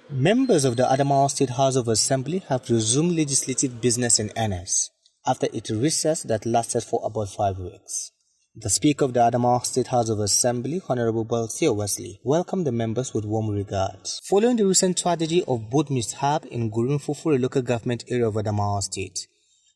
Members of the Adamawa State House of Assembly have resumed legislative business in earnest after a recess that lasted for about 5 weeks. The Speaker of the Adamawa State House of Assembly, Honorable Balthia Wesley, welcomed the members with warm regards. Following the recent tragedy of boat mishap in Gurin, a local government area of Adamawa State,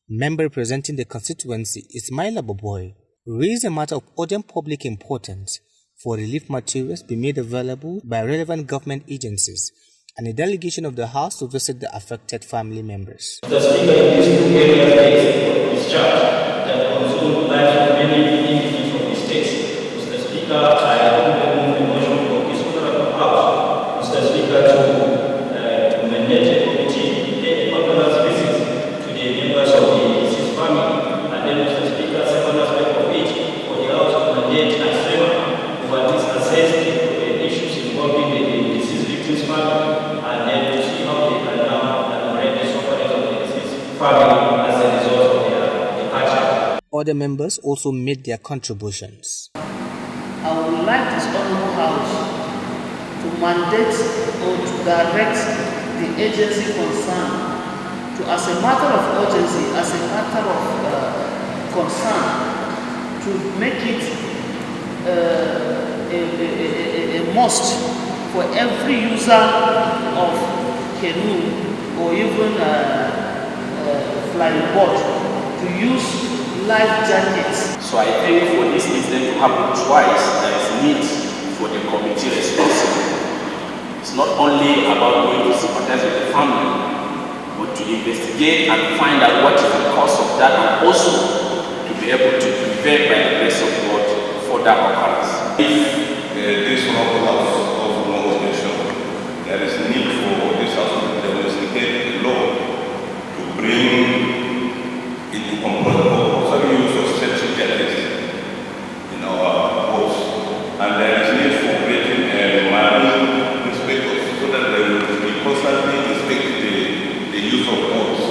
member representing the constituency, Ismaila Boboy, raised a matter of urgent public importance for relief materials be made available by relevant government agencies and a delegation of the House to visit the affected family members. The Speaker in these two areas is discharge that consume lives of many individuals of the state. Mr. Speaker, I move the motion for this honorable House, Mr. Speaker, to mandate a committee pay a condolence visit to the members of the deceased family, and then Mr. Speaker, second aspect of it, for the House to mandate a SEMA to at least assess the issues involving the deceased victims' family, and then to see how they can now commemorate the sufferings of the deceased family as a result of their departure. Other members also made their contributions. I would like this honorable House to mandate or to direct the agency concerned to, as a matter of urgency, as a matter of concern, to make it a must for every user of canoe or even flying boat to use life jackets. So I think for this incident to happen twice, there is need for the committee responsible. It's not only about going to sympathize with the family, but to investigate and find out what is the cause of that, and also to be able to prevent, by the grace of God, further occurrence. If this honorable House of Motion, there is need for this House to investigate the law to bring into compulsory use of safety jackets in our boats, and there is need for creating marine inspectors so that they will be constantly inspect the use of boats.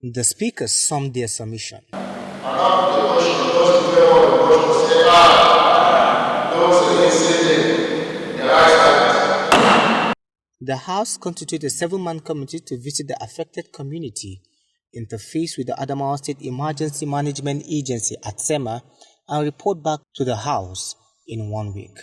The speakers summed their submission. The House constituted a 7-man committee to visit the affected community, interface with the Adamawa State Emergency Management Agency at SEMA, and report back to the House in 1 week.